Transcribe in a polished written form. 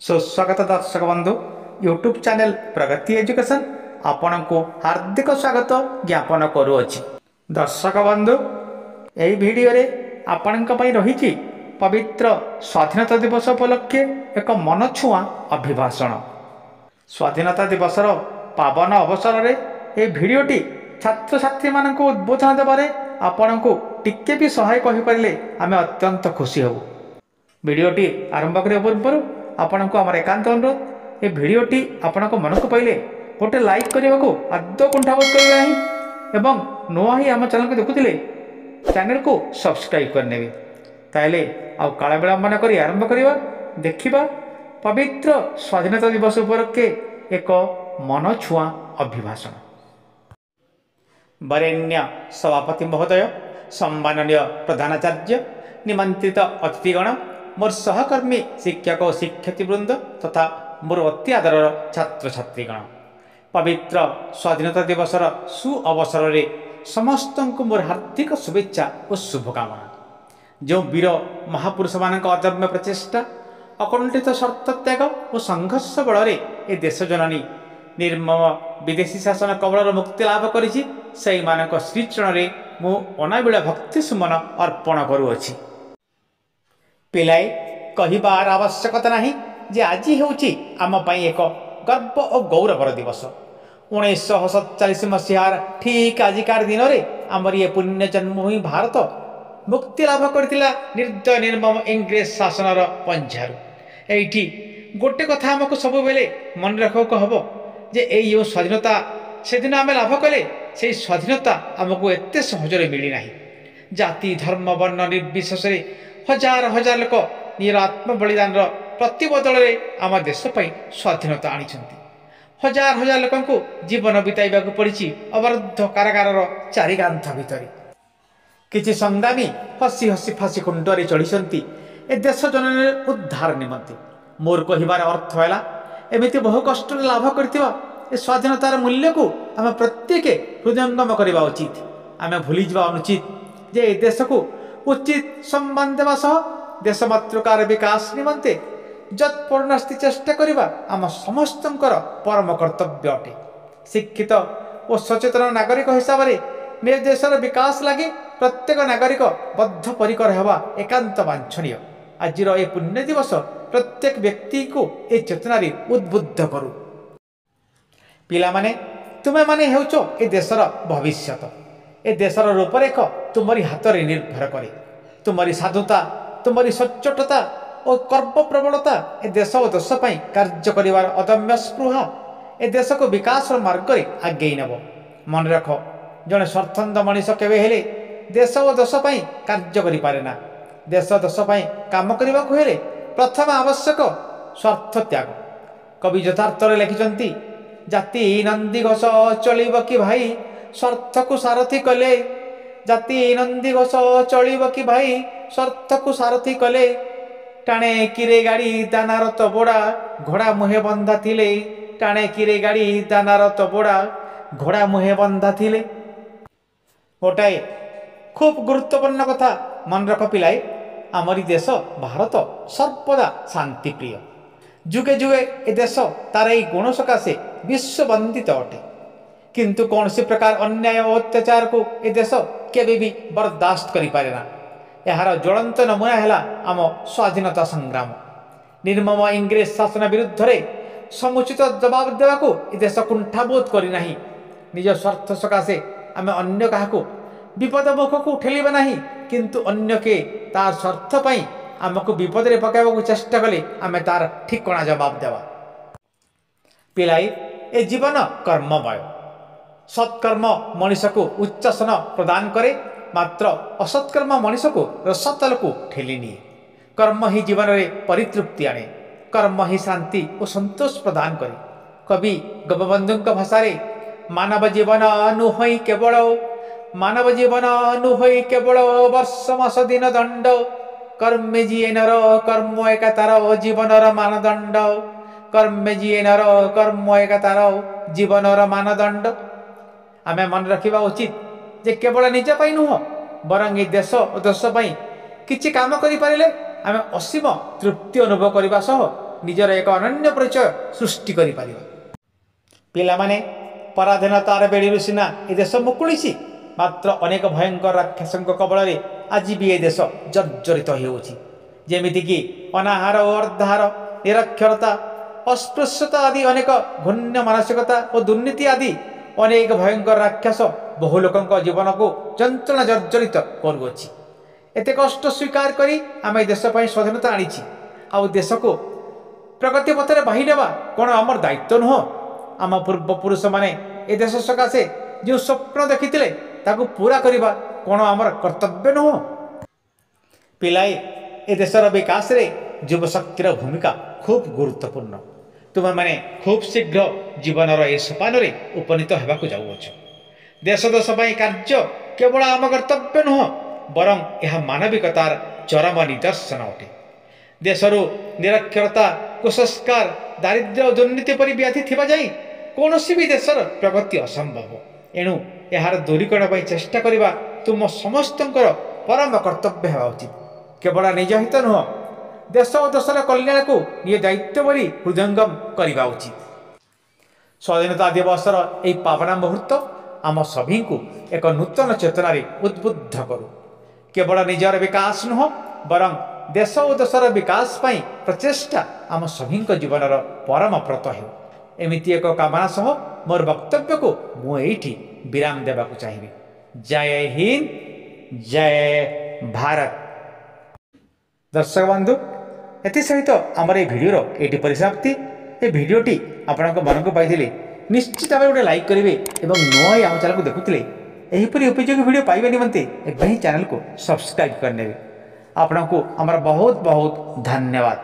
सुस्वागत दर्शक बंधु YouTube channel प्रगति education आपण को हार्दिक स्वागत ज्ञापन करुअछि। दर्शक बंधु यही वीडियो रे आपण रही पवित्र स्वाधीनता दिवस उपलक्षे एक मन छुआ अभिभाषण। स्वाधीनता दिवसर पावन अवसर में यह भिडटी छात्र छात्री मान उद्बोधन देवारे आपण को टिके भी सहायक होपारे आम अत्यंत खुशी हबू। भिडटी आरंभ करने पूर्व आपण को आम एकांत अनुरोध ये भिडटी आपण मन को पाइले गोटे लाइक करने को आदौ कुंठाबोध करेंगे नहीं एवं नुआ ही आम चैनल को देखुले चैनल को सब्सक्राइब करने ताहले आउ काला विलंबन कर आरंभ करवा देखा पवित्र स्वाधीनता दिवस उपलक्षे एक मन छुआ अभिभाषण। वरेण्य सभापति महोदय, सम्माननीय प्रधानाचार्य, निमंत्रित अतिथिगण, मोर सहकर्मी शिक्षक और शिक्षार्थीवृंद तथा मोर अति आदर छात्र छात्रीगण, पवित्र स्वाधीनता दिवसर सु अवसर में समस्त को मोर हार्दिक शुभेच्छा और शुभकामना। जो वीर महापुरुष मान अदम्य प्रचेष्टा, अकुंठित शर्त त्याग और संघर्ष बल ए देश जननी निर्मम विदेशी शासन कबल मुक्ति लाभ करिछि सेहि मानक श्रीचरण रे मु अनाबिला भक्ति सुमन अर्पण करुअछि। पिलाए कहिबार आवश्यकता नहीं जे आज हेउछि आम पई एक गर्व और गौरवर दिवस। 1947 मसीहार ठीक आजिकार दिन में आमर ये पुण्य जन्मभूमि भारत मुक्ति लाभ करथिला निर्दय निर्मम इंग्रेज शासनर पंजारु। एठी गोटे कथा आमको सब बेले मन रखक हबो जे यो स्वाधीनता से दिन आम लाभ कले से स्वाधीनता आमको एत सहजरे मिली नहीं। जाति धर्म वर्ण निर्विशेष हजार हजार लोक निर आत्म बलिदान प्रतिबदल आम देश स्वाधीनता आनी। हजार हजार लोक जीवन बिताइबा पड़ी अवरुद्ध कारागार चारिकांथ भितर। किछि संग्रामी हसी हसी फांसी कुंडरे चढ़ी ए देश जननी उद्धार निमंते। मोर कहिबार अर्थ है एमती बहु कष्ट लाभ करथिबा ए स्वाधीनतार मूल्य को आम प्रत्येक हृदयंगम करवा उचित। आम भूली जावा अनुचित जे ए देश को उचित सम्मान देवा सह देश मातृकार विकास निमंते जत्पूर्णस्ति चेष्टा करवा आम समस्तंकर परम कर्तव्य अटे। शिक्षित और सचेतन नागरिक हिसाब से निज देशर विकास लगी प्रत्येक नागरिक बद्धपरिकर होगा एकांत वांछनीय। आज ये पुण्य दिवस प्रत्येक व्यक्ति को ए चेतना उद्बुद्ध करू। पिला माने तुमे माने हेउचो ए देशर भविष्यत। ए देशर रूपरेख तुमरी हाथ में निर्भर करे। तुमरी साधुता, तुमरी सच्चोटता और कर्म प्रबलता ए देश और देश पई कार्य करिवार अदम्य स्पृहा ए देश को विकास मार्ग में आगे नब। मन रख जड़े स्वार्थंद मनीष केवे हेले देश और देश पई कार्य करि पारे ना। देश देश पई काम करबा को हेले प्रथम आवश्यक स्वार्थ त्याग। कवि यथार्थ लिखिछंती जाति नंदी घोष चलिब कि भाई स्वार्थ को सारथी कले। जाति नंदी घोष चलिब कि भाई स्वार्थ को सारथी कले। टाणे किरे गाड़ी दानार तो बोड़ा घोड़ा मुहे बंधा थिले। टाणे किरे गाड़ी दानार तो बोड़ा घोड़ा मुहे बंधा थिले। गोटाए खूब गुरुत्वपूर्ण कथा मन रख पिलाए। आमरी देश भारत सर्वदा शांति प्रिय। जुगे जुगे ए देश तार यही गुण सकाशे विश्व वंदित अटे। किंतु कौन सी प्रकार अन्याय और अत्याचार को ए देश केबे भी बर्दाश्त करि पारे ना। यार ज्वलंत नमूना है आम स्वाधीनता संग्राम। निर्मम इंग्रेज शासन विरुद्ध रे समुचित जवाब देवाको ए देश कुंठाबोध करि नाही। निज स्वार्थ सकाशे आम अन्य काहाको विपद मुख को ठेलिबा नाही, किंतु अन्य के तार स्वार्थ पई आमको विपद रे पकाइबाको चेष्टा कले आम तार ठिकणा जवाब देवा। पिलाई ए जीवन कर्ममय। सत्कर्म मनीष को उच्चासन प्रदान करे, मात्र असत्कर्म मनीष को रसतल को ठेली निए। कर्म ही जीवन में परितृप्ति आने। कर्म ही शांति और संतोष प्रदान करे। कवि गोपबंधु भाषा मानव जीवन नुहई केवल मानव जीवन नुहई केवल वर्ष मास दिन दंड। कर्मे जीए नर कर्म एक तार जीवनर मानदंड। कर्मे जीए नर कर्म एक तार जीवनर मानदंड। आमे मन रखिबा उचित जे केवल निज पाई नुह बरंग देश और देश पाई किछि काम करि पारिले आमे असीम तृप्ति अनुभव करबा सह ନିଜର ଏକ ଅନନ୍ୟ ପରିଚୟ ସୃଷ୍ଟି କରିପାରିବା। ପିଲାମାନେ, ପରାଧୀନତାର ବେଡ଼ିରୁ ସିନା ଏ ଦେଶ ମୁକୁଳିଛି, ମାତ୍ର ଅନେକ ଭୟଙ୍କର ରାକ୍ଷସଙ୍କ କବଳରେ ଆଜି ବି ଏ ଦେଶ ଜର୍ଜରିତ ହେଉଛି। ଯେମିତିକି ଅନାହାର ଓ ଅର୍ଦ୍ଧାହାର, ନିରକ୍ଷରତା, ଅସ୍ପୃଶ୍ୟତା ଆଦି ଅନେକ ଘୃଣ୍ୟ ମାନସିକତା ଓ ଦୁର୍ନୀତି ଆଦି ଅନେକ ଭୟଙ୍କର ରାକ୍ଷସ ବହୁ ଲୋକଙ୍କ ଜୀବନକୁ ଯନ୍ତ୍ରଣା ଜର୍ଜରିତ କରୁଅଛି। ଏତେ କଷ୍ଟ ସ୍ୱୀକାର କରି ଆମେ ଏ ଦେଶ ପାଇଁ ସ୍ୱାଧୀନତା ଆଣିଛି, ଆଉ ଦେଶକୁ ପ୍ରଗତି ପଥରେ ବାହି ନେବା କ'ଣ ଆମର ଦାୟିତ୍ୱ ନୁହଁ? ଆମ ପୂର୍ବପୁରୁଷମାନେ ଏ ଦେଶ ସକାଶେ ଯେଉଁ ସ୍ୱପ୍ନ ଦେଖିଥିଲେ ତାକୁ ପୂରା କରିବା କ'ଣ ଆମର କର୍ତ୍ତବ୍ୟ ନୁହଁ? ପିଲାଏ, ଏ ଦେଶର ବିକାଶରେ ଯୁବଶକ୍ତିର ଭୂମିକା ଖୁବ୍ ଗୁରୁତ୍ୱପୂର୍ଣ୍ଣ। ତୁମେମାନେ ଖୁବ୍ ଶୀଘ୍ର ଜୀବନର ଏ ସୋପାନରେ ଉପନୀତ ହେବାକୁ ଯାଉଅଛ। ଦେଶ ଦେଶ ପାଇଁ କାର୍ଯ୍ୟ କେବଳ ଆମ କର୍ତ୍ତବ୍ୟ ନୁହଁ, ବରଂ ଏହା ମାନବିକତାର ଚରମ ନିଦର୍ଶନ ଅଟେ। ଦେଶରୁ ନିରକ୍ଷରତା, କୁସଂସ୍କାର, ଦାରିଦ୍ର୍ୟ ଓ ଦୁର୍ନୀତି ପରି ବ୍ୟାଧି ଥିବା ଯାଇ କୌଣସି ବି ଦେଶର ପ୍ରଗତି ଅସମ୍ଭବ। ଏଣୁ ଏହାର ଦୂରୀକରଣ ପାଇଁ ଚେଷ୍ଟା କରିବା ତୁମ ସମସ୍ତଙ୍କର ପରମ କର୍ତ୍ତବ୍ୟ ହେବା ଉଚିତ। କେବଳ ନିଜ ହିତ ନୁହଁ, ଦେଶ ଓ ଦେଶର କଲ୍ୟାଣକୁ ନିଜ ଦାୟିତ୍ୱ ବୋଲି ହୃଦୟଙ୍ଗମ କରିବା ଉଚିତ। ସ୍ୱାଧୀନତା ଦିବସର ଏହି ପାବନ ମୁହୂର୍ତ୍ତ ଆମ ସଭିଙ୍କୁ ଏକ ନୂତନ ଚେତନାରେ ଉଦ୍ବୁଦ୍ଧ କରୁ। କେବଳ ନିଜର ବିକାଶ ନୁହଁ, ବରଂ ଦେଶ ଓ ଦେଶର ବିକାଶ ପାଇଁ ପ୍ରଚେଷ୍ଟା ଆମ ସଭିଙ୍କ ଜୀବନର ପରମ ବ୍ରତ ହେଉ। ଏମିତି ଏକ କାମନା ସହ ମୋର ବକ୍ତବ୍ୟକୁ ମୁଁ ଏଇଠି ବିରାମ ଦେବାକୁ ଚାହିଁବି। ଜୟ ହିନ୍ଦ, ଜୟ ଭାରତ। ଦର୍ଶକ ବନ୍ଧୁ, ଏଥିସହିତ ଆମର এই ଭିଡ଼ିଓର ଏଇଠି ପରିସମାପ୍ତି। ଏ ଭିଡ଼ିଓଟି ଆପଣଙ୍କ ମନକୁ ପାଇଥିଲେ ନିଶ୍ଚିତ ଭାବେ ଗୋଟେ ଲାଇକ୍ କରିବେ ଏବଂ ନୂଆ ଆମ ଚ୍ୟାନେଲକୁ ଦେଖୁଥିଲେ ଏହିପରି ଉପଯୋଗୀ ଭିଡ଼ିଓ ପାଇବା ନିମନ୍ତେ ଏବେ ହିଁ ଚ୍ୟାନେଲକୁ ସବସ୍କ୍ରାଇବ୍ କରିନେବେ। ଆପଣଙ୍କୁ ଆମର ବହୁତ ବହୁତ ଧନ୍ୟବାଦ।